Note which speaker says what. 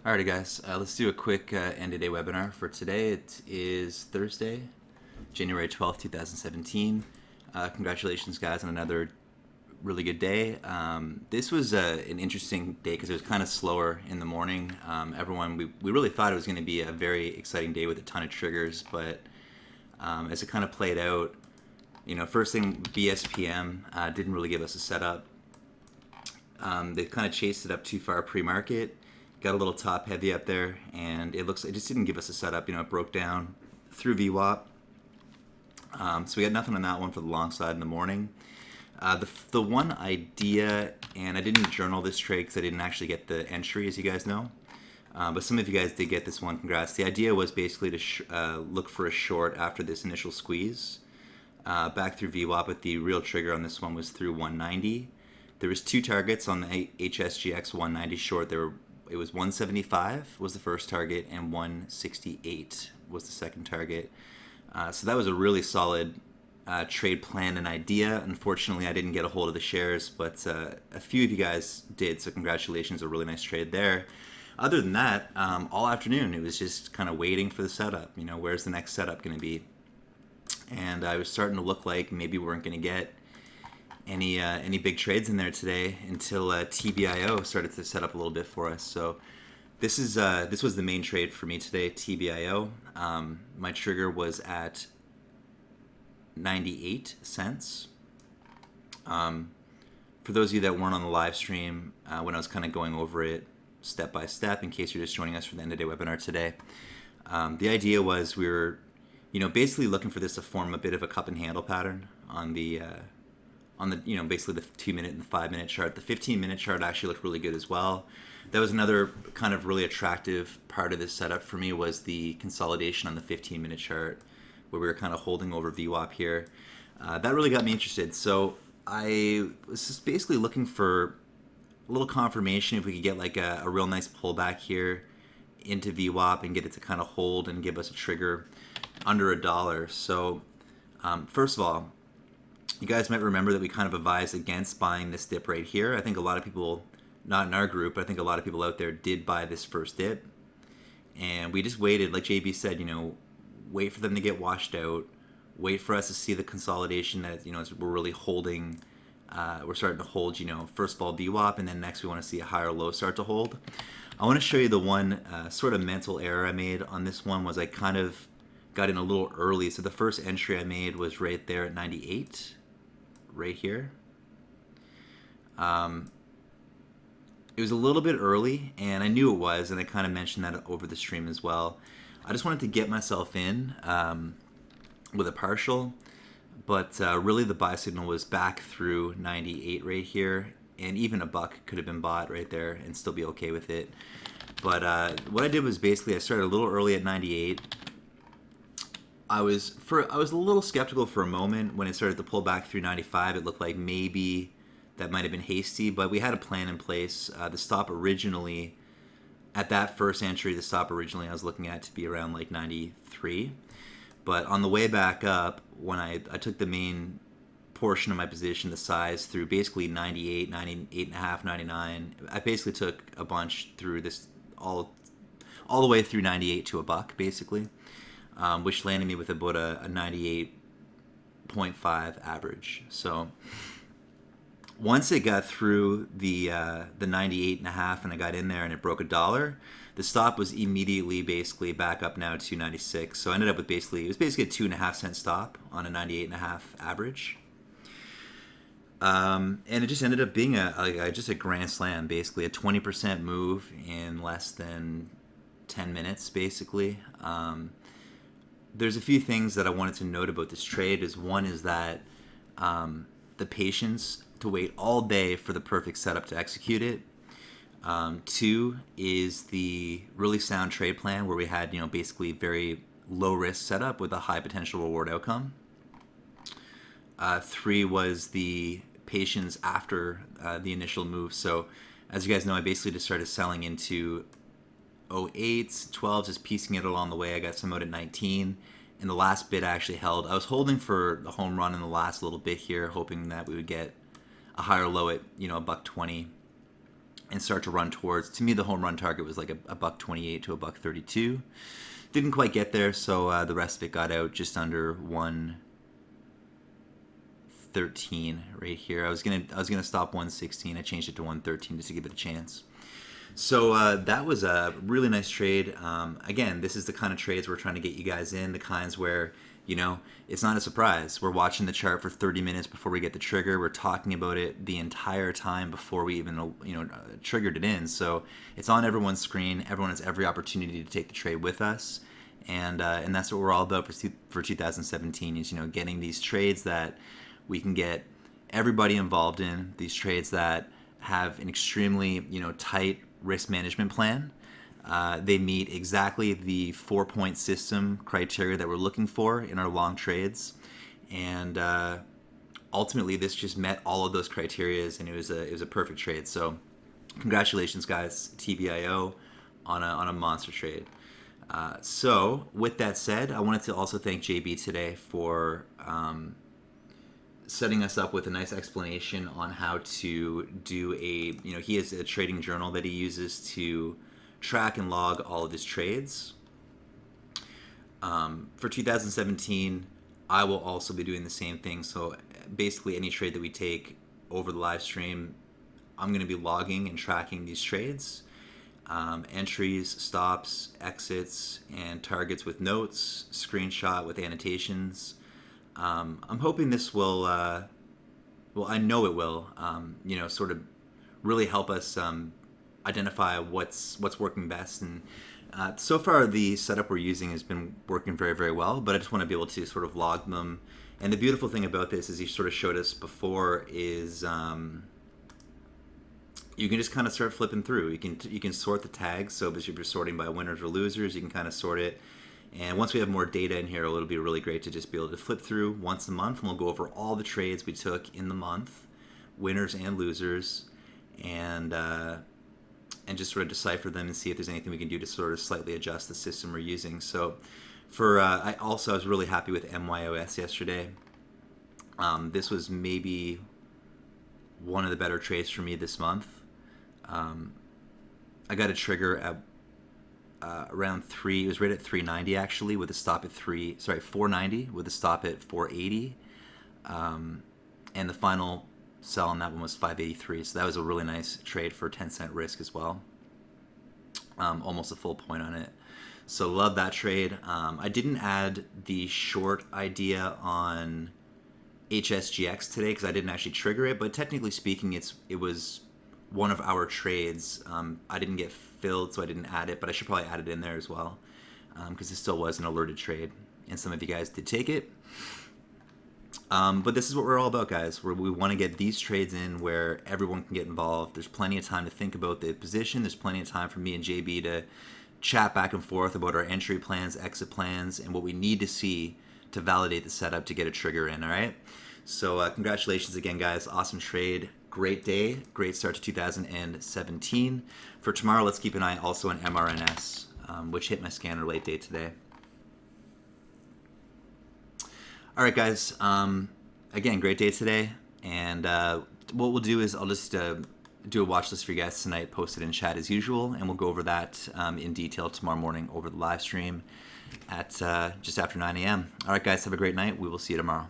Speaker 1: Alrighty guys, let's do a quick end of day webinar for today. It is Thursday, January 12th, 2017. Congratulations guys on another really good day. This was an interesting day because it was kind of slower in the morning. We really thought it was going to be a very exciting day with a ton of triggers, but as it kind of played out, first thing, BSPM didn't really give us a setup. They kind of chased it up too far pre-market. Got a little top heavy up there, and it just didn't give us a setup. It broke down through VWAP. So we got nothing on that one for the long side in the morning. The one idea, and I didn't journal this trade because I didn't actually get the entry, as you guys know. But some of you guys did get this one. Congrats. The idea was basically to look for a short after this initial squeeze back through VWAP, but the real trigger on this one was through 190. There was two targets on the HSGX 190 short. It was 175 was the first target, and 168 was the second target. So that was a really solid trade plan and idea. Unfortunately, I didn't get a hold of the shares, but a few of you guys did, so congratulations, a really nice trade there. Other than that, all afternoon, it was just kind of waiting for the setup. Where's the next setup going to be? And I was starting to look like maybe we weren't going to get any big trades in there today until TBIO started to set up a little bit for us. So this was the main trade for me today, TBIO. My trigger was at 98 cents. For those of you that weren't on the live stream, when I was kind of going over it step by step, in case you're just joining us for the end of day webinar today, the idea was we were, basically looking for this to form a bit of a cup and handle pattern on the basically the 2-minute and the 5-minute chart. The 15-minute chart actually looked really good as well. That was another kind of really attractive part of this setup for me, was the consolidation on the 15-minute chart, where we were kind of holding over VWAP here. That really got me interested. So I was just basically looking for a little confirmation if we could get like a real nice pullback here into VWAP and get it to kind of hold and give us a trigger under $1. So first of all, you guys might remember that we kind of advised against buying this dip right here. I think a lot of people, not in our group, but I think a lot of people out there did buy this first dip. And we just waited, like JB said, wait for them to get washed out, wait for us to see the consolidation that, as we're really holding, we're starting to hold, first of all VWAP, and then next we want to see a higher low start to hold. I want to show you the one sort of mental error I made on this one was I kind of got in a little early. So the first entry I made was right there at 98. Right here. It was a little bit early, and I knew it was, and I kind of mentioned that over the stream as well. I just wanted to get myself in with a partial, but really the buy signal was back through 98 right here, and even a buck could have been bought right there and still be okay with it. But what I did was basically I started a little early at 98. I was a little skeptical for a moment when it started to pull back through 95. It looked like maybe that might have been hasty, but we had a plan in place. The stop originally, at that first entry, I was looking at to be around like 93. But on the way back up, when I took the main portion of my position, the size, through basically 98, 98.5, 99, I basically took a bunch through this all the way through 98 to a buck, basically. Which landed me with about a 98.5 average. So once it got through the 98.5 and I got in there and it broke $1, the stop was immediately basically back up now to 96. So I ended up with it was basically a 2.5 cent stop on a 98.5 average. And it just ended up being just a grand slam, basically a 20% move in less than 10 minutes, basically. There's a few things that I wanted to note about this trade. One is that the patience to wait all day for the perfect setup to execute it. Two is the really sound trade plan where we had basically very low risk setup with a high potential reward outcome. Three was the patience after the initial move. So as you guys know, I basically just started selling into 08s, 12s, just piecing it along the way. I got some out at 19, and the last bit I actually held. I was holding for the home run in the last little bit here, hoping that we would get a higher low at $1.20. and start to run towards. To me, the home run target was like a buck 28 to a buck 32. Didn't quite get there, so the rest of it got out just under 113 right here. I was gonna stop 116. I changed it to 113 just to give it a chance. So that was a really nice trade. Again, this is the kind of trades we're trying to get you guys in, the kinds where, you know, it's not a surprise. We're watching the chart for 30 minutes before we get the trigger. We're talking about it the entire time before we even, triggered it in. So it's on everyone's screen. Everyone has every opportunity to take the trade with us. And that's what we're all about for 2017 is, getting these trades that we can get everybody involved in, these trades that have an extremely, tight risk management plan. They meet exactly the 4-point system criteria that we're looking for in our long trades, and ultimately this just met all of those criterias, and it was a perfect trade. So congratulations, guys, TBIO, on a monster trade. So with that said, I wanted to also thank JB today for setting us up with a nice explanation on how to do he has a trading journal that he uses to track and log all of his trades. For 2017, I will also be doing the same thing. So basically any trade that we take over the live stream, I'm going to be logging and tracking these trades. Entries, stops, exits, and targets with notes, screenshot with annotations. I'm hoping this will, I know it will, sort of really help us identify what's working best. And so far the setup we're using has been working very, very well, but I just want to be able to sort of log them. And the beautiful thing about this, as you sort of showed us before, is you can just kind of start flipping through. You can sort the tags, so if you're sorting by winners or losers, you can kind of sort it. And once we have more data in here, it'll be really great to just be able to flip through once a month, and we'll go over all the trades we took in the month, winners and losers, and just sort of decipher them and see if there's anything we can do to sort of slightly adjust the system we're using. So I was really happy with MYOS yesterday. This was maybe one of the better trades for me this month. I got a trigger at around 3. It was right at 390 actually, with a stop at 490 with a stop at 480, and the final sell on that one was 583. So that was a really nice trade for 10-cent risk as well. Almost a full point on it. So love that trade. I didn't add the short idea on HSGX today because I didn't actually trigger it, but technically speaking, it was one of our trades. I didn't get filled, so I didn't add it, but I should probably add it in there as well because it still was an alerted trade, and some of you guys did take it. But this is what we're all about, guys. We want to get these trades in where everyone can get involved. There's plenty of time to think about the position. There's plenty of time for me and JB to chat back and forth about our entry plans, exit plans, and what we need to see to validate the setup to get a trigger in, all right? So congratulations again, guys. Awesome trade. Great day. Great start to 2017. For tomorrow, let's keep an eye also on MRNS, which hit my scanner late day today. All right, guys. Again, great day today. And what we'll do is I'll just do a watch list for you guys tonight, post it in chat as usual, and we'll go over that in detail tomorrow morning over the live stream at just after 9 a.m. All right, guys, have a great night. We will see you tomorrow.